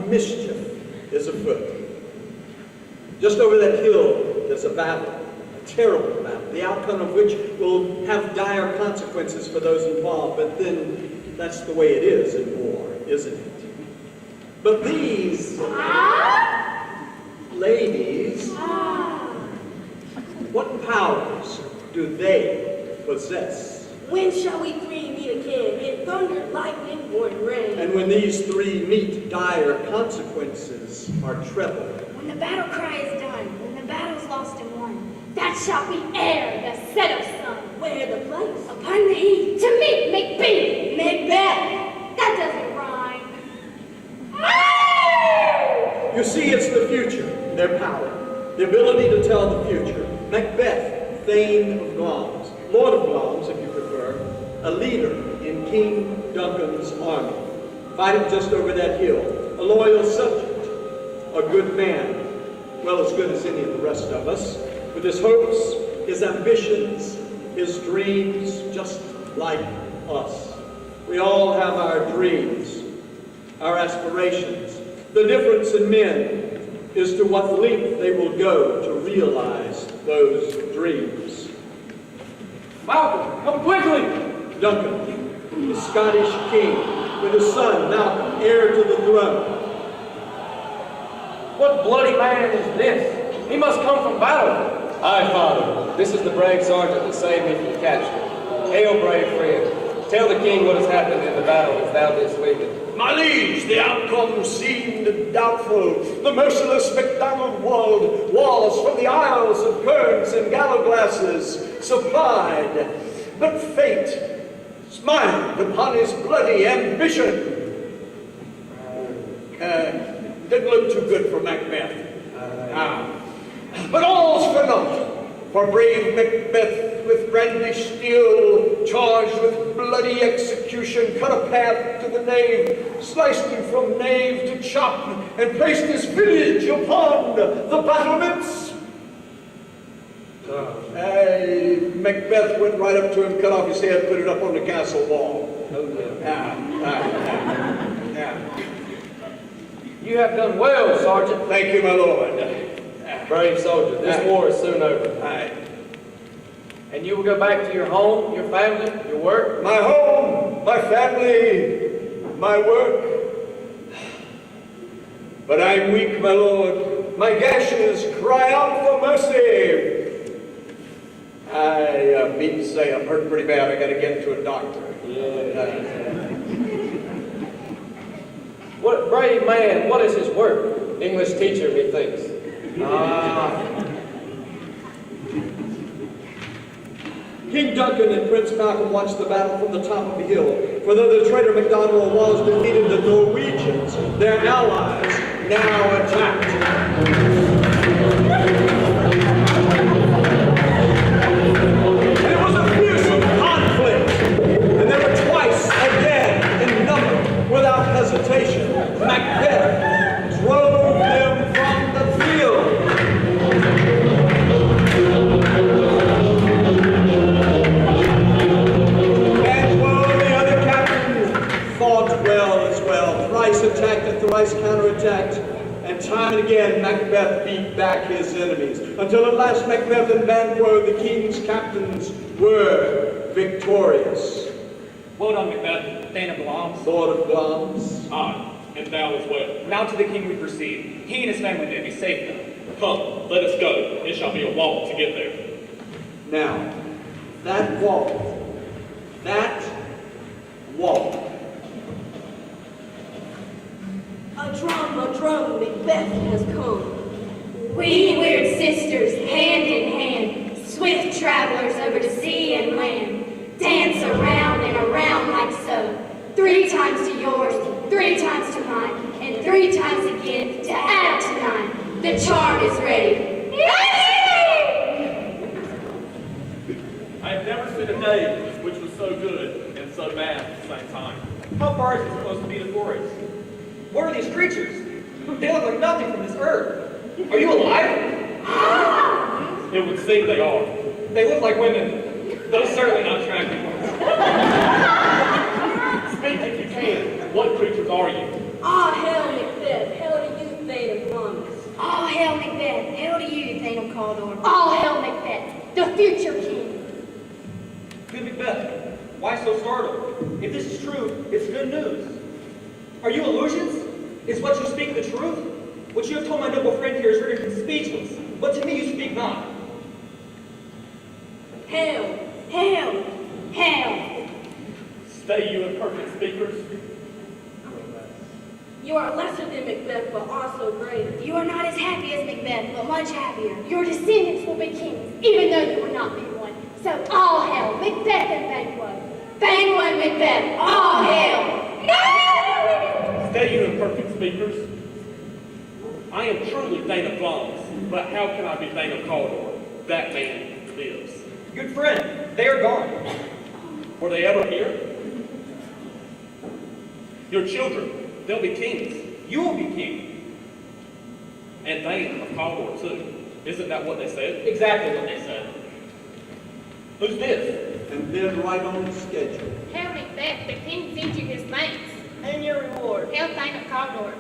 mischief is afoot. Just over that hill, there's a battle, a terrible battle, the outcome of which will have dire consequences for those involved, but then that's the way it is in war, isn't it? But these ladies, what powers do they possess? When shall we three meet again in thunder, lightning, or in rain? And when these three meet, dire consequences are treble. When the battle cry is done, when the battle's lost and won, that shall be ere the set of sun. Where the place? Upon the heath, to meet Macbeth. Macbeth! That doesn't rhyme. You see, it's the future, their power, the ability to tell the future. Macbeth, Thane of Glamis, Lord of Glamis, if you prefer, a leader in King Duncan's army, fighting just over that hill, a loyal subject, a good man, well, as good as any of the rest of us, with his hopes, his ambitions, his dreams, just like us. We all have our dreams, our aspirations. The difference in men is to what length they will go to realize those dreams. Malcolm, come quickly! Duncan, the Scottish king, with his son Malcolm, heir to the throne. What bloody man is this? He must come from battle. Aye, father. This is the brave sergeant that saved me from capture. Hail, brave friend. Tell the king what has happened in the battle as thou didst lead it. My liege, the outcome seemed doubtful. The merciless MacDonald was from the Isles of Kerns and Gallowglasses supplied, but fate smiled upon his bloody ambition. Didn't look too good for Macbeth. But all's for naught, for brave Macbeth with brandished steel, charged with bloody execution, cut a path to the nave, sliced him from nave to chop, and placed his village upon the battlements. Macbeth went right up to him, cut off his head, put it up on the castle wall. You have done well, Sergeant. Thank you, my lord. Brave soldier, this war is soon over. And you will go back to your home, your family, your work? My home, my family, my work. But I'm weak, my lord. My gashes cry out for mercy. I mean to say I'm hurt pretty bad. I got to get to a doctor. What brave man, what is his work? English teacher, methinks. King Duncan and Prince Malcolm watched the battle from the top of the hill, for though the traitor MacDonald was defeated, the Norwegians, their allies, now attacked. And it was a fearsome conflict, and they were twice again in number, without hesitation. Macbeth drove them from the field. Attacked and thrice counterattacked, and time and again Macbeth beat back his enemies, until at last Macbeth and Banquo, the king's captains, were victorious. Well done, Macbeth, Thane of Glamis. Lord of Glamis. Aye, and thou as well. Now to the king we proceed. He and his family may be safe now. Come, let us go. It shall be a walk to get there. Now, that walk, A drum, Macbeth has come. We weird sisters, hand in hand, swift travelers over to sea and land, dance around and around like so, 3 times to yours, 3 times to mine, and 3 times again to add to 9. The charm is ready. I have never seen a day which was so good and so bad at the same time. How far is it supposed to be to forest? What are these creatures? They look like nothing from this earth. Are you alive? It would seem they are. They look like women. Those certainly not attractive ones. Speak if you can. What creatures are you? All hail Macbeth, hail to you, Thane of Glamis. All hail Macbeth, hail to you, Thane of Cawdor. All hail Macbeth, the future king. Good Macbeth, why so startled? If this is true, it's good news. Are you illusions? Is what you speak the truth? What you have told my noble friend here is rendered him speechless, but to me you speak not. Hail. Hail, hail. Stay you imperfect speakers. You are lesser than Macbeth, but also greater. You are not as happy as Macbeth, but much happier. Your descendants will be kings, even though you will not be one. So all hail, Macbeth and Banquo. Banquo and Macbeth, all hail. Stay you imperfect speakers. I am truly Thane of Glamis, but how can I be Thane of Cawdor? That man lives. Good friend, they are gone. Were they ever here? Your children, they'll be kings. You will be king. And Thane of Cawdor too. Isn't that what they said? Exactly what they said. Who's this? And then right on schedule. Hail Macbeth, the king sends you his thanks. And your reward. Hail Thane of Cawdor.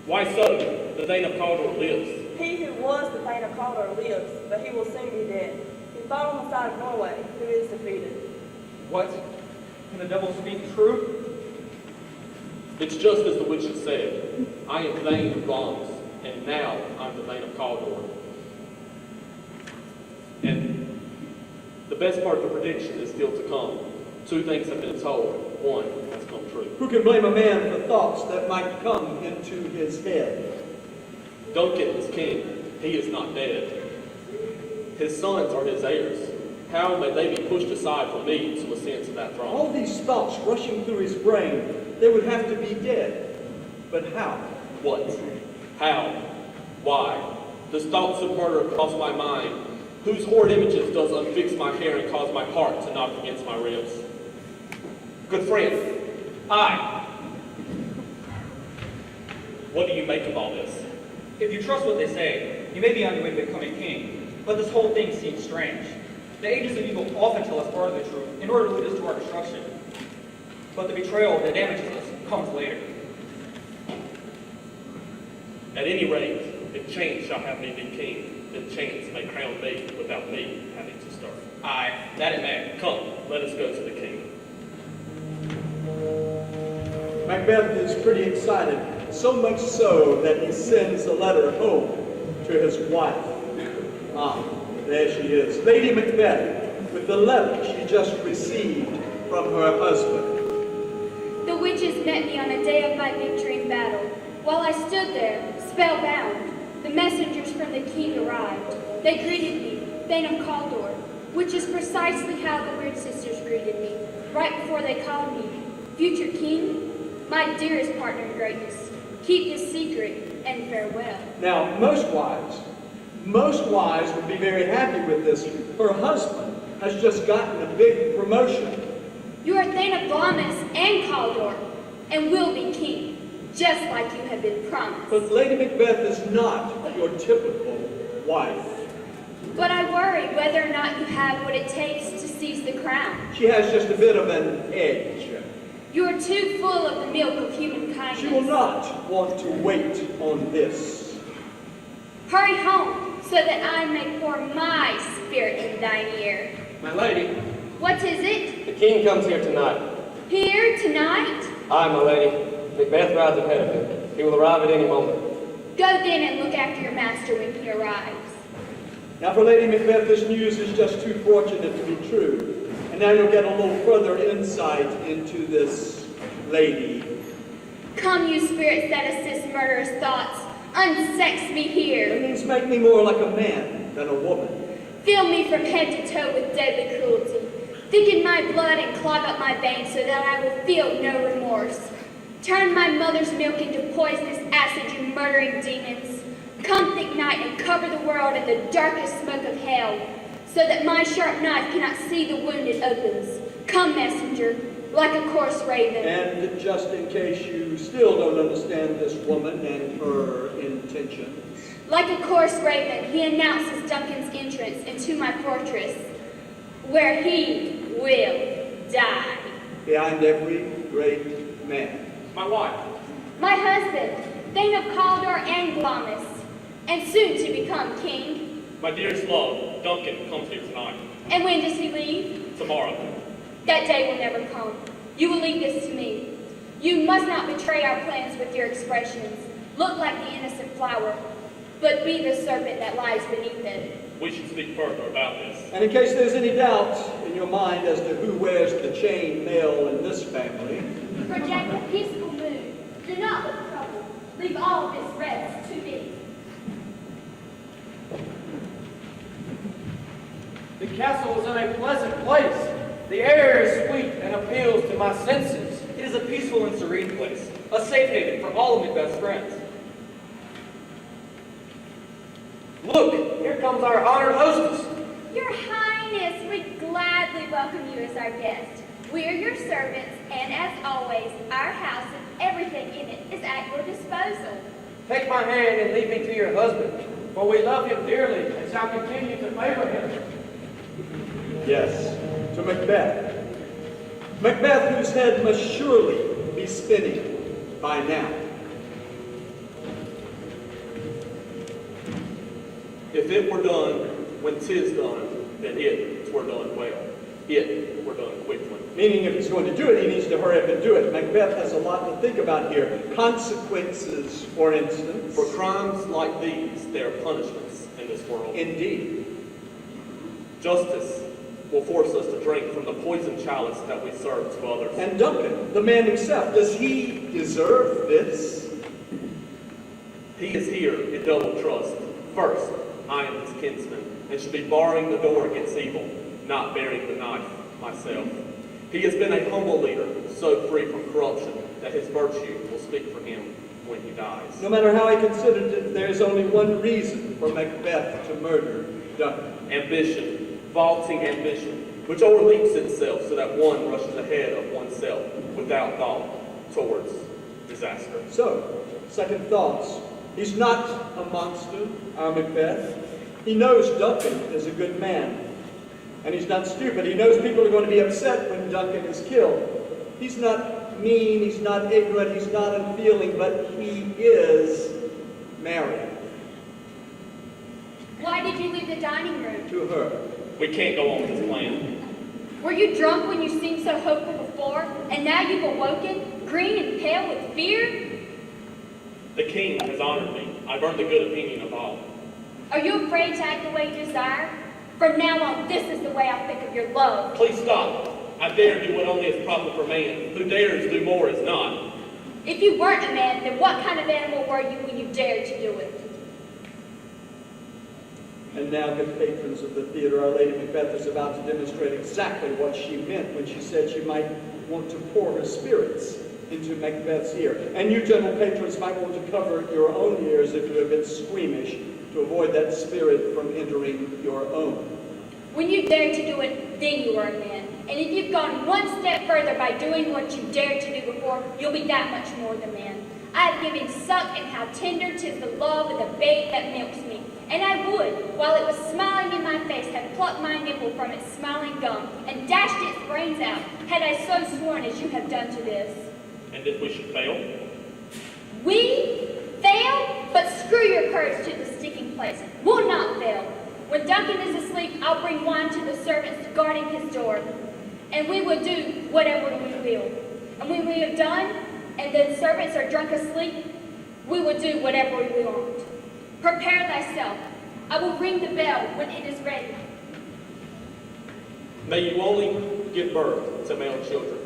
Why so? The Thane of Cawdor lives. He who was the Thane of Cawdor lives, but he will soon be dead. He fought on the side of Norway, who is defeated. What? Can the devil speak true? It's just as the witches said. I am Thane of Glamis, and now I'm the Thane of Cawdor. And the best part of the prediction is still to come. Two things have been told. One has come true. Who can blame a man for thoughts that might come into his head? Duncan is king. He is not dead. His sons are his heirs. How may they be pushed aside for me to ascend to that throne? All these thoughts rushing through his brain, they would have to be dead. But how? What? How? Why? Does thoughts of murder cross my mind? Whose horrid images does unfix my hair and cause my heart to knock against my ribs? Good friend, what do you make of all this? If you trust what they say, you may be on your way to becoming king. But this whole thing seems strange. The agents of evil often tell us part of the truth in order to lead us to our destruction. But the betrayal that damages us comes later. At any rate, if chance shall have me be king, then chance may crown me without me having to start. Aye, that it may. Come, let us go to the king. Macbeth is pretty excited, so much so that he sends a letter home to his wife. Ah, there she is, Lady Macbeth, with the letter she just received from her husband. The witches met me on the day of my victory in battle. While I stood there, spellbound, the messengers from the king arrived. They greeted me, Thane of Cawdor, which is precisely how the Weird Sisters greeted me, right before they called me future king, my dearest partner in greatness. Keep this secret, and farewell. Now, most wives would be very happy with this. Her husband has just gotten a big promotion. You are Thane of Glamis and Cawdor, and will be king, just like you have been promised. But Lady Macbeth is not your typical wife. But I worry whether or not you have what it takes to seize the crown. She has just a bit of an edge. You are too full of the milk of human kindness. She will not want to wait on this. Hurry home, so that I may pour my spirit in thine ear. My lady, What is it? the king comes here tonight. Here, tonight? Aye, my lady. Macbeth rides ahead of him. He will arrive at any moment. Go then and look after your master when he arrives. Now for Lady Macbeth, this news is just too fortunate to be true. And now you'll get a little further insight into this lady. Come, you spirits that assist murderous thoughts, unsex me It here. means make me more like a man than a woman. Fill me from head to toe with deadly cruelty. Thicken my blood and clog up my veins so that I will feel no remorse. Turn my mother's milk into poisonous acid, you murdering demons. Come thick night and cover the world in the darkest smoke of hell, so that my sharp knife cannot see the wound it opens. Come, messenger, like a coarse raven. And just in case you still don't understand this woman and her intentions, Like a coarse raven, he announces Duncan's entrance into my fortress, where he will die. behind every great man. My wife. My husband, Thane of Cawdor and Glamis, and soon to become king. My dearest love, Duncan, comes here tonight. And when does he leave? Tomorrow. That day will never come. You will leave this to me. You must not betray our plans with your expressions. Look like the innocent flower, but be the serpent that lies beneath it. We should speak further about this. And in case there's any doubt in your mind as to who wears the chain mail in this family, Project a peaceful mood. Do not look troubled. Leave all this rest to me. The castle is in a pleasant place. The air is sweet and appeals to my senses. It is a peaceful and serene place, a safe haven for all of Macbeth's friends. Look, here comes our honored hostess. Your Highness, we gladly welcome you as our guest. We are your servants, and as always, our house and everything in it is at your disposal. Take my hand and lead me to your husband, for we love him dearly and shall continue to favor him. yes, to Macbeth. Macbeth, whose head must surely be spinning by now. If it were done when 'tis done, then it were done well. It were done quickly. Meaning if he's going to do it, he needs to hurry up and do it. Macbeth has a lot to think about here. Consequences, for instance. For crimes like these, there are punishments in this world. Indeed. Justice will force us to drink from the poison chalice that we serve to others. And Duncan, the man himself, does he deserve this? He is here in double trust. First, I am his kinsman, and should be barring the door against evil, not bearing the knife myself. He has been a humble leader, so free from corruption that his virtue will speak for him when he dies. No matter how he considered it, there's only one reason for Macbeth to murder Duncan. Ambition, vaulting ambition, which overleaps itself so that one rushes ahead of oneself without thought towards disaster. So, second thoughts. He's not a monster, our Macbeth. He knows Duncan is a good man. And he's not stupid. He knows people are going to be upset when Duncan is killed. He's not mean, he's not ignorant, he's not unfeeling, but he is married Why did you leave the dining room? to her. We can't go on with this plan. Were you drunk when you seemed so hopeful before, and now you've awoken, green and pale with fear? The king has honored me. I've earned the good opinion of all. Are you afraid to act the way you desire? From now on, this is the way I think of your love. Please stop. I dare do what only is proper for man. Who dares do more is not. If you weren't a man, then what kind of animal were you when you dared to do it? And now, good patrons of the theater, Our Lady Macbeth is about to demonstrate exactly what she meant when she said she might want to pour her spirits into Macbeth's ear. And you, gentle patrons, might want to cover your own ears if you're a bit squeamish to avoid that spirit from entering your own. When you dared to do it, then you are a man. And if you've gone one step further by doing what you dared to do before, you'll be that much more the man. I have given suck, and how tender 'tis the love of the babe that milks me. And I would, while it was smiling in my face, have plucked my nipple from its smiling gum and dashed its brains out, had I so sworn as you have done to this. And if we should fail? We fail? But screw your courage to the sticking place. We'll not fail. When Duncan is asleep, I'll bring wine to the servants guarding his door. And we will do whatever we will. And when we have done, and the servants are drunk asleep, we will do whatever we want. Prepare thyself. I will ring the bell when it is ready. May you only give birth to male children.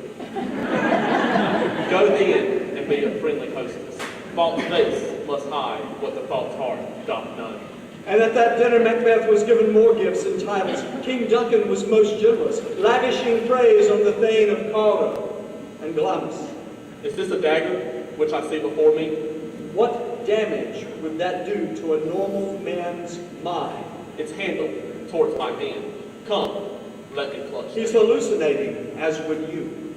Go then and be a friendly hostess. False face must hide what the false heart doth know. And at that dinner, Macbeth was given more gifts and titles. King Duncan was most generous, lavishing praise on the Thane of Cawdor and Glamis. Is this a dagger which I see before me? What damage would that do to a normal man's mind? Its handle towards my hand. Come, let me clutch He's it. hallucinating, as would you.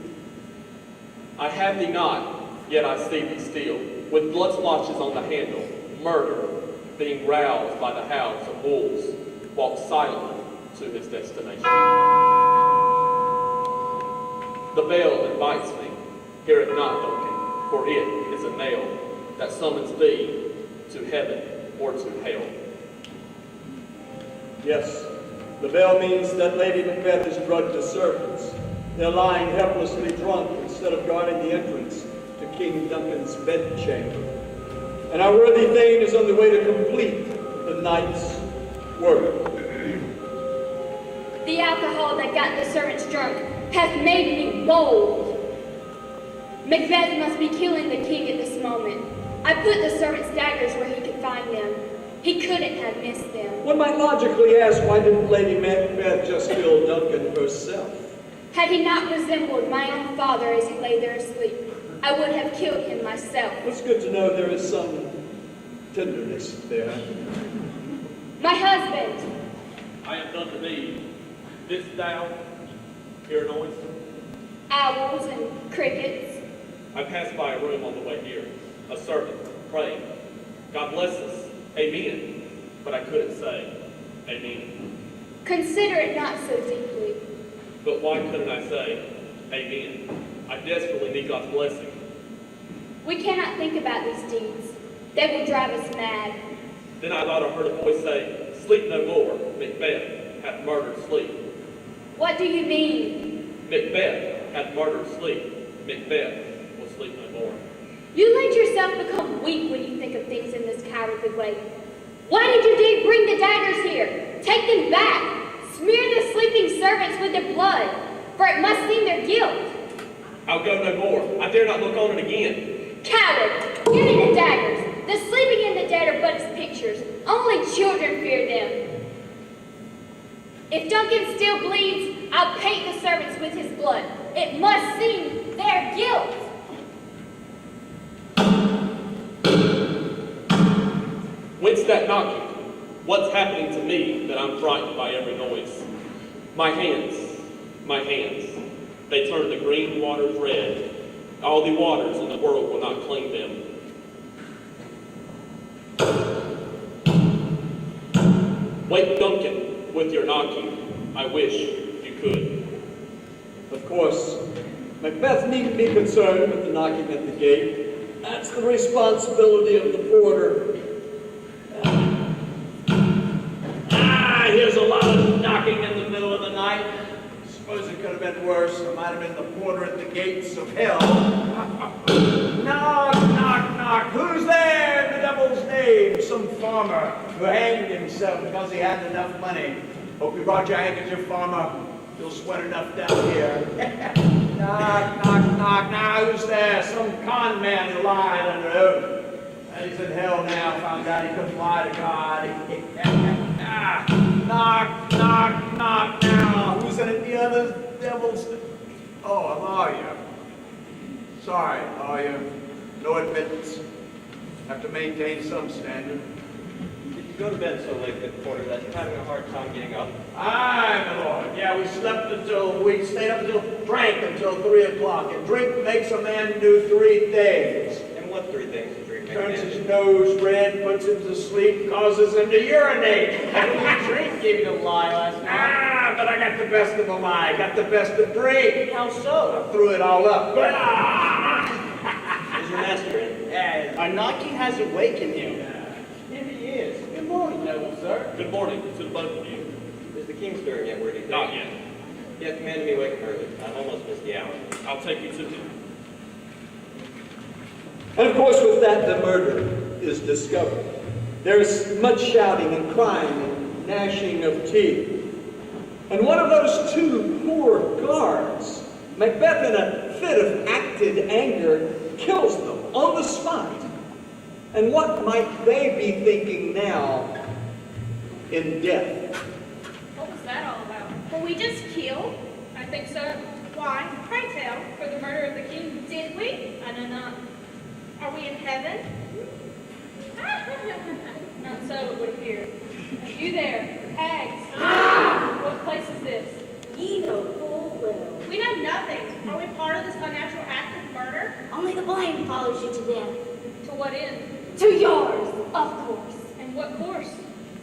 I have thee not, yet I see thee still, with blood splotches on the handle, murder, being roused by the howls of wolves, walks silently to his destination. The bell invites me. Hear it not, Duncan, for it is a nail that summons thee to heaven or to hell. Yes, the bell means that Lady Macbeth is drugged to servants. They're lying helplessly drunk instead of guarding the entrance to King Duncan's bedchamber. And our worthy thane is on the way to complete the night's work. The alcohol that got the servants drunk hath made me bold. Macbeth must be killing the king at this moment. I put the servants' daggers where he could find them. He couldn't have missed them. One might logically ask, why didn't Lady Macbeth just kill Duncan herself? Had he not resembled my own father as he lay there asleep, I would have killed him myself. It's good to know there is some tenderness there. My husband, I am done to thee. Didst thou hear a noise? owls and crickets. I passed by a room on the way here. A servant praying, God bless us, amen. But I couldn't say amen. Consider it not so deeply. But why couldn't I say amen? I desperately need God's blessing. We cannot think about these deeds. They will drive us mad. Then I thought I heard a voice say, sleep no more, Macbeth hath murdered sleep. What do you mean? Macbeth hath murdered sleep. Macbeth will sleep no more. You let yourself become weak when you think of things in this cowardly way. Why did you bring the daggers here? Take them back. Smear the sleeping servants with their blood, for it must seem their guilt. I'll go no more. I dare not look on it again. Coward! Give me the daggers. The sleeping and the dead are but as pictures. Only children fear them. If Duncan still bleeds, I'll paint the servants with his blood. It must seem their guilt. Whence that knocking? What's happening to me that I'm frightened by every noise? My hands, they turn the green waters red. All the waters in the world will not clean them. Wake Duncan with your knocking. I wish you could. Of course, Macbeth needn't be concerned with the knocking at the gate. That's the responsibility of the porter. Here's a lot of knocking in the middle of the night. Suppose it could have been worse. It might have been the porter at the gates of hell. Knock, knock, knock. Who's there in the devil's name? Some farmer who hanged himself because he had enough money. Hope you brought your handkerchief, farmer. You'll sweat enough down here. Knock, knock, knock. Now who's there? Some con man who lied under oath. And he's in hell now. Found out he couldn't lie to God. Knock, knock, knock now. Who's in the other devil's? Oh, a lawyer. Sorry, lawyer. No admittance. Have to maintain some standard. Did you go to bed so late, good porter, that you're having a hard time getting up? Aye, my lord. Yeah, we stayed up drank until 3 o'clock. And drink makes a man do 3 things. And what 3 things did drink make a Turns man his do? nose red, puts him to sleep, causes him to urinate. Drink gave you the lie last night. But I got the best of the lie, got the best of drink. How so? I threw it all up. Is your master in? Yeah, Our knocking has awakened him. Here he is. Good morning, noble sir. Good morning to the both of you. Is the king stirring yet? Where do you think? Not yet. He has commanded me wake him early. I've almost missed the hour. I'll take you to him. And of course, with that, the murder is discovered. There's much shouting and crying and gnashing of teeth. And one of those 2 poor guards, Macbeth, in a fit of acted anger, kills them on the spot. And what might they be thinking now in death? What was that all about? Well, we just killed. I think so. Why? Pray tell. For the murder of the king. Did we? I know not. Are we in heaven? Not so it would appear. You there, hags. What place is this? Ye know full well. We know nothing. Are we part of this unnatural act of murder? Only the blame follows you to death. To what end? To yours, of course. And what course?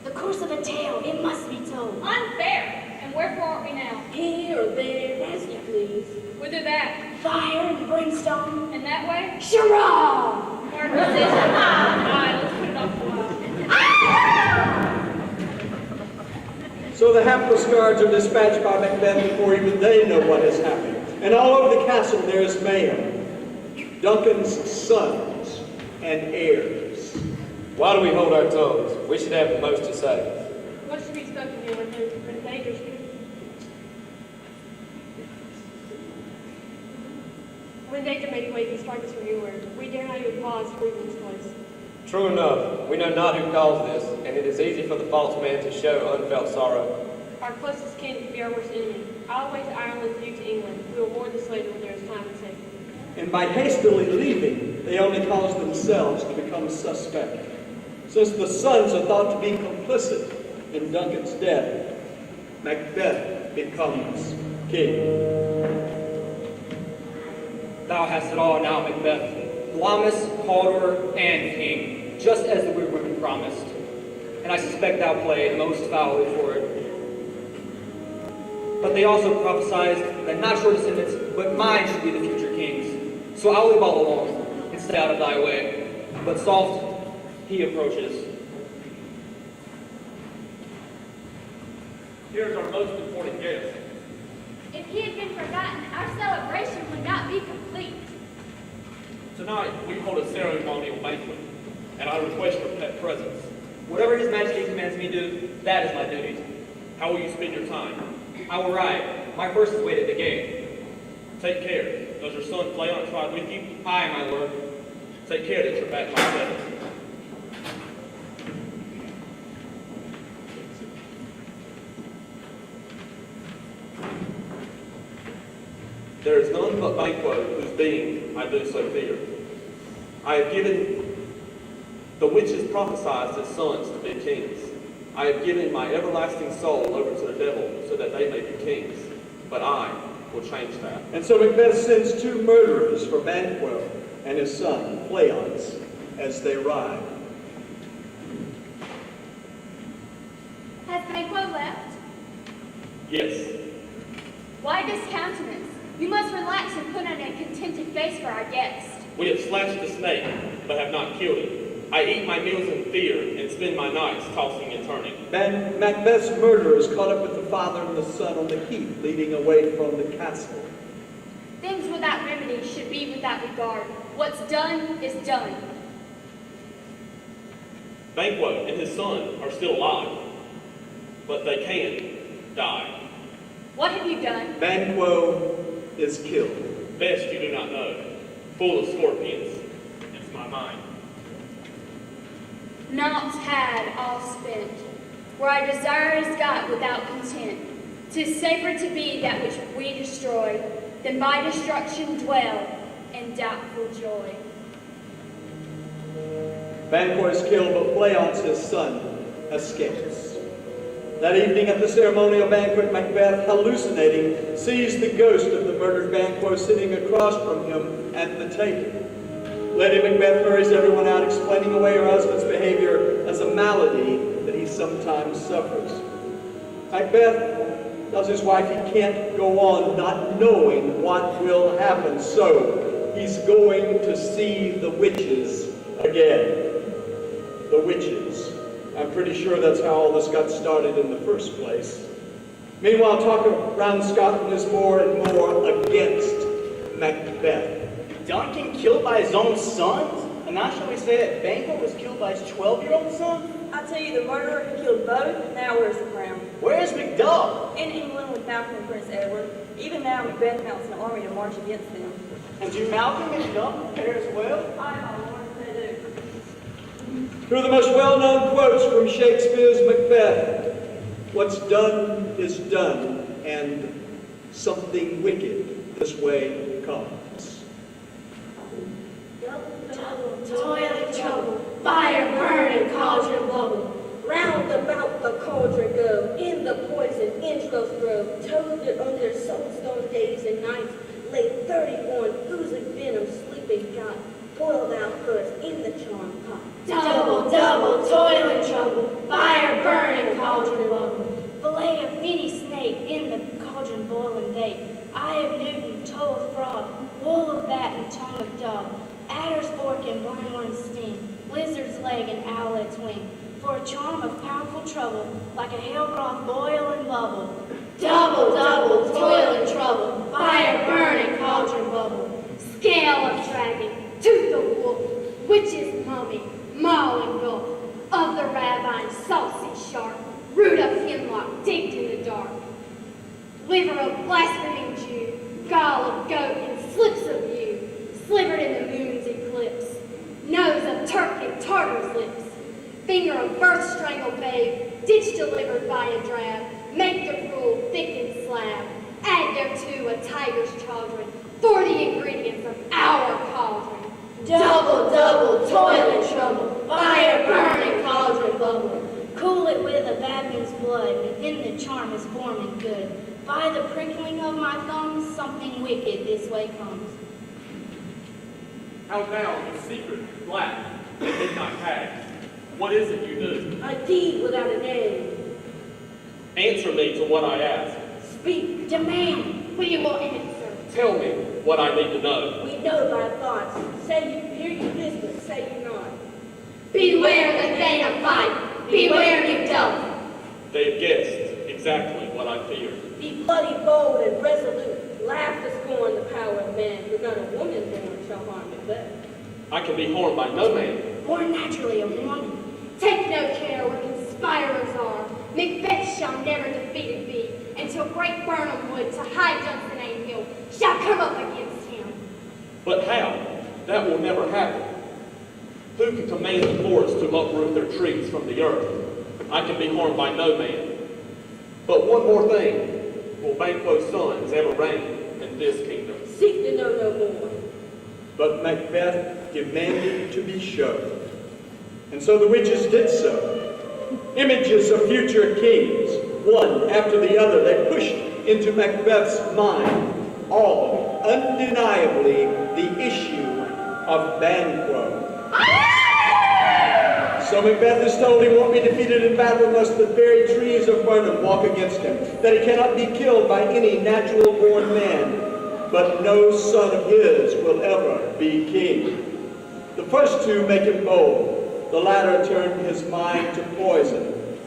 The course of a tale, it must be told. Unfair. And wherefore art we now? Here or there, as you please. Whither that? Fire and brimstone. And that way? Hurrah! Hard position. Alright, let's put it off for a while. So the hapless guards are dispatched by Macbeth before even they know what has happened. And all over the castle there is mayhem. Duncan's sons and heirs. Why do we hold our tongues? We should have the most to say. What should be spoken here when danger's here? When danger may be waiting to strike us from anywhere, we dare not even pause to breathe in this place. True enough, we know not who caused this, and it is easy for the false man to show unfelt sorrow. Our closest kin could be our worst enemy. I'll away to Ireland, you to England. We will ward this later when there is time and safety. And by hastily leaving, they only cause themselves to become suspect. Since the sons are thought to be complicit in Duncan's death, Macbeth becomes king. Thou hast it all now, Macbeth. Glamis, Calder, and king, just as the weird women promised. And I suspect thou played most foully for it. But they also prophesied that not your descendants, but mine should be the future kings. So I'll leave all alone and stay out of thy way. But soft, he approaches. Here's our most important guest. If he had been forgotten, our celebration would not be complete. Tonight, we hold a ceremonial banquet, and I request your presence. Whatever His Majesty commands me to do, that is my duty. How will you spend your time? I will ride. My horse is wait at the gate. Take care. Does your son Fleon ride with you? Aye, my lord. Take care that you're back by 7. There is none but Banquo whose being I do so fear. I have given the witches prophesied as sons to be kings. I have given my everlasting soul over to the devil so that they may be kings. But I will change that. And so Macbeth sends 2 murderers for Banquo and his son, Fleance, as they ride. Has Banquo left? Yes, Why this countenance? You must relax and put on a contented face for our guest. we have slashed the snake, but have not killed it. I eat my meals in fear and spend my nights tossing and turning. Macbeth's murderers caught up with the father and the son on the heath leading away from the castle. Things without remedy should be without regard. What's done is done. Banquo and his son are still alive, but they can die. What have you done? Banquo is killed. Best you do not know. Full of scorpions. It's my mind. Not had all spent. Where our desire is got without content. 'Tis safer to be that which we destroy, than by destruction dwell in doubtful joy. Banquo is killed, but Fleance, his son, escapes. That evening at the ceremonial banquet, Macbeth, hallucinating, sees the ghost of the murdered Banquo sitting across from him at the table. Lady Macbeth hurries everyone out, explaining away her husband's behavior as a malady that he sometimes suffers. Macbeth tells his wife he can't go on not knowing what will happen, so he's going to see the witches again. The witches. I'm pretty sure that's how all this got started in the first place. Meanwhile, talk around Scotland is more and more against Macbeth. Duncan killed by his own sons? And now shall we say that Banquo was killed by his 12-year-old son? I tell you, the murderer who killed both now wears the crown. Where's Macduff? In England with Malcolm and Prince Edward. Even now Macbeth mounts an army to march against them. And do Malcolm and Macduff prepare as well? Aye, my lord, they do. Two of the most well-known quotes from Shakespeare's Macbeth. What's done is done, and something wicked this way comes. Toil and trouble, fire burn and cauldron bubble. Round about the cauldron go, in the poison entrails grow. Toad under soapstone days and nights, lay 31 oozing venom sleeping got. Boil thou first in the charm pot. Double, double, toil and trouble, fire burn and cauldron bubble. Fillet of any snake in cauldron boiling bake. Eye of Newton, toe of frog, wool of bat and tongue of dog, adder's fork and wormworm's sting, lizard's leg and owlet's wing, for a charm of powerful trouble, like a hail broth boil and bubble. Double, double, toil and trouble, fire burn and cauldron bubble. Scale of dragon, tooth of wolf, witch's mummy, maw and gulf, of the ravine saucy shark, root of hemlock digged in the dark. Liver of blaspheming Jew, gall of goat and slips of yew, slivered in the moon's eclipse. Nose of Turk and Tartar's lips, finger of birth strangled babe, ditch delivered by a drab, make the rule thick and slab, add thereto a tiger's chaldron, for the ingredients of our cauldron. Double, double, toil and trouble, fire burn and cauldron bubble. Cool it with a baboon's blood, within the charm is warm and good. By the prickling of my thumbs, something wicked this way comes. How now, you secret, black, and midnight hag? What is it you do? A deed without a name. Answer me to what I ask. Speak. Demand, we will answer. Tell me what I need to know. We know thy thoughts. Say you hear you whisper, say you not. Beware the thing of fight, beware Macduff. They've guessed exactly what I feared. Be bloody, bold, and resolute. Laugh to scorn the power of man, but not a woman born shall harm Macbeth. I can be harmed by no man. Born naturally a woman. Take no care where conspirers are. Macbeth shall never defeated be, until great Birnam Wood to high Dunsinane Hill shall come up against him. But how? That will never happen. Who can command the forests to uproot their trees from the earth? I can be harmed by no man. But one more thing. Will Banquo's sons ever reign in this kingdom? Seek to know no more. But Macbeth demanded to be shown. And so the witches did so. Images of future kings, one after the other, they pushed into Macbeth's mind, all undeniably the issue of Banquo. So Macbeth is told he won't be defeated in battle unless the very trees of Birnam walk against him, that he cannot be killed by any natural-born man, but no son of his will ever be king. The first two make him bold. The latter turned his mind to poison.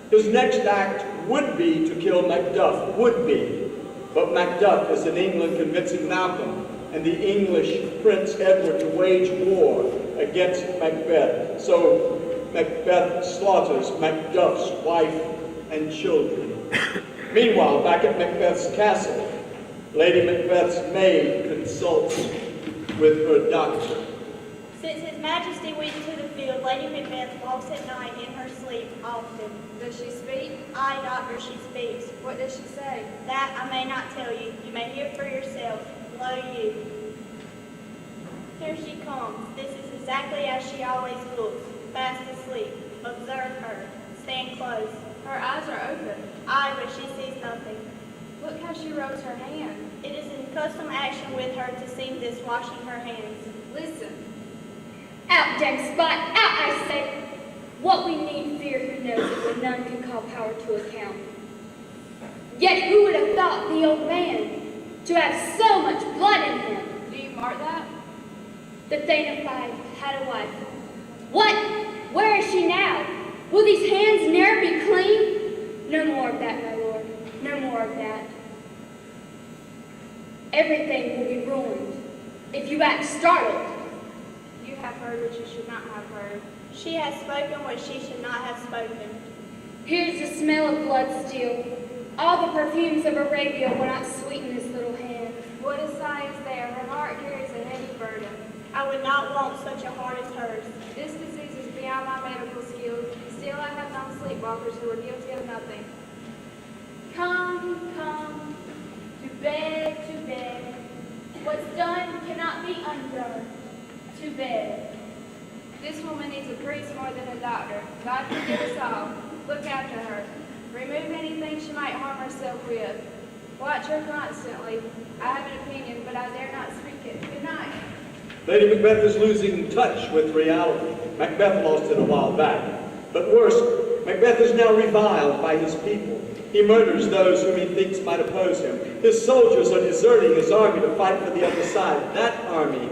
His next act would be to kill Macduff, would be. But Macduff is in England convincing Malcolm and the English Prince Edward to wage war against Macbeth. So Macbeth slaughters Macduff's wife and children. Meanwhile, back at Macbeth's castle, Lady Macbeth's maid consults with her doctor. Since His Majesty went to the field, Lady Macbeth walks at night in her sleep often. Does she speak? Aye, doctor, she speaks. What does she say? That I may not tell you. You may hear for yourself. Lo you. Here she comes. This is exactly as she always looks, fast asleep. Observe her. Stand close. Her eyes are open. Aye, but she sees nothing. Look how she rubs her hand. It is in custom action with her to see this washing her hands. Listen. Out, damn spot! Out, I say! What we need fear, who knows it, when none can call power to account. Yet who would have thought the old man to have so much blood in him? Do you mark that? The Thane of Five had a wife. What? Where is she now? Will these hands ne'er be clean? No more of that, my lord. No more of that. Everything will be ruined if you act startled. You have heard what you should not have heard. She has spoken what she should not have spoken. Here's the smell of blood still. All the perfumes of Arabia will not sweeten this little hand. What a sigh is there. Her heart carries a heavy burden. I would not want such a heart as hers. This disease is beyond my medical skills. Still, I have known sleepwalkers who were guilty of nothing. Come, come, to bed, to bed. What's done cannot be undone. To bed. This woman needs a priest more than a doctor. God forgive us all. Look after her. Remove anything she might harm herself with. Watch her constantly. I have an opinion, but I dare not speak it. Good night. Lady Macbeth is losing touch with reality. Macbeth lost it a while back. But worse, Macbeth is now reviled by his people. He murders those whom he thinks might oppose him. His soldiers are deserting his army to fight for the other side. That army,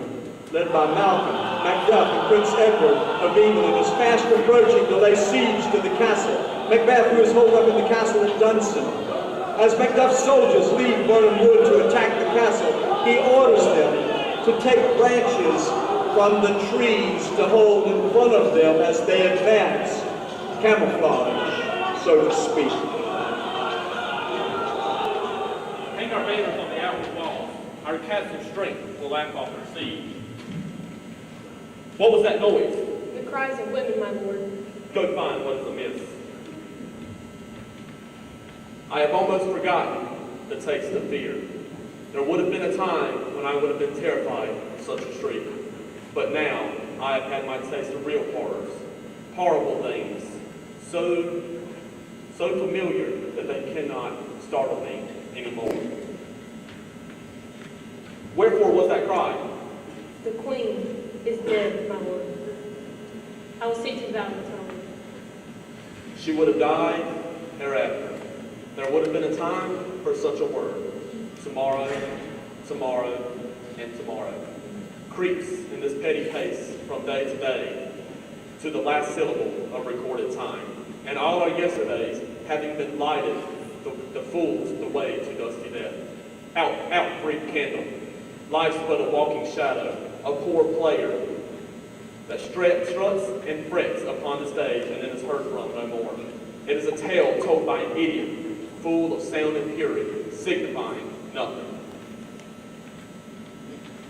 led by Malcolm, Macduff, and Prince Edward of England, is fast approaching to lay siege to the castle. Macbeth, who is holed up in the castle at Dunsinane. As Macduff's soldiers leave Birnam Wood to attack the castle, he orders them to take branches from the trees to hold in front of them as they advance, camouflage, so to speak. Hang our banners on the outward walls. Our castle's strength will lack off their siege. What was that noise? The cries of women, my lord. Go find what is amiss. I have almost forgotten the taste of fear. There would have been a time when I would have been terrified of such a shriek. But now I have had my taste of real horrors, horrible things, so familiar that they cannot startle me anymore. Wherefore was that cry? The queen is dead, my lord. I will see to that maternally. She would have died hereafter. There would have been a time for such a word. Tomorrow, tomorrow, and tomorrow. Creeps in this petty pace from day to day to the last syllable of recorded time. And all our yesterdays having been lighted, the fools the way to dusty death. Out, brief candle. Life's but a walking shadow, a poor player that struts and frets upon the stage and then is heard from no more. It is a tale told by an idiot, full of sound and fury, signifying nothing.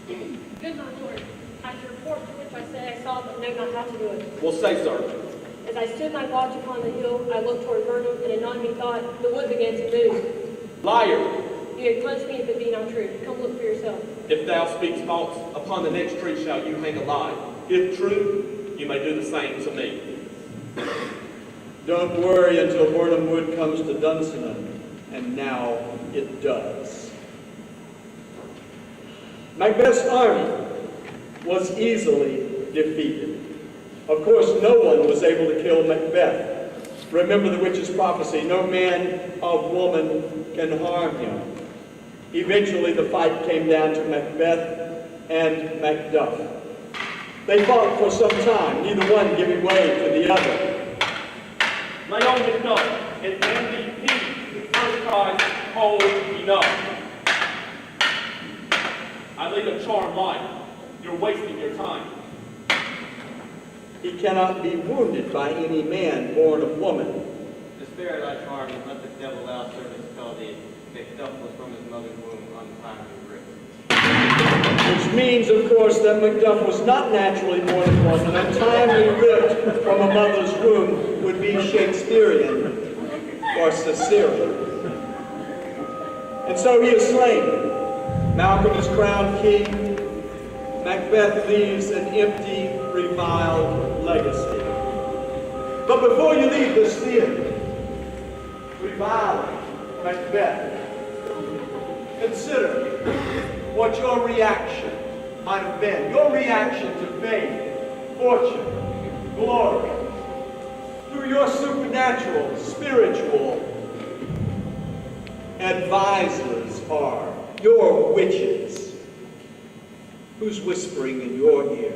Good, my lord. I should report to which I say I saw but know not how to do it. Well, say, sir. As I stood my watch upon the hill, I looked toward Burnham, and anon methought the wood began to move. Liar! You had punched me if it be not true. Come look for yourself. If thou speaks false, upon the next tree shall you hang a lie. If true, you may do the same to me. Don't worry until Birnam Wood comes to Dunsinane, and now it does. Macbeth's army was easily defeated. Of course, no one was able to kill Macbeth. Remember the witch's prophecy, no man or woman can harm him. Eventually, the fight came down to Macbeth and Macduff. They fought for some time, neither one giving way to the other. Lay on Macduff, and MVP, who first cries, hold enough. I lead a charmed life. You're wasting your time. He cannot be wounded by any man born of woman. Despair thy charm, and let the devil thou servest tell thee, Macduff was from his mother's womb untimely ripped. Which means, of course, that Macduff was not naturally born of woman. Untimely ripped from a mother's womb would be Shakespearean or Caesarean. And so he is slain. Malcolm is crowned king. Macbeth leaves an empty, reviled legacy. But before you leave this theater, reviling Macbeth, consider what your reaction might have been. Your reaction to fame, fortune, glory, through your supernatural, spiritual advisors are your witches. Who's whispering in your ear?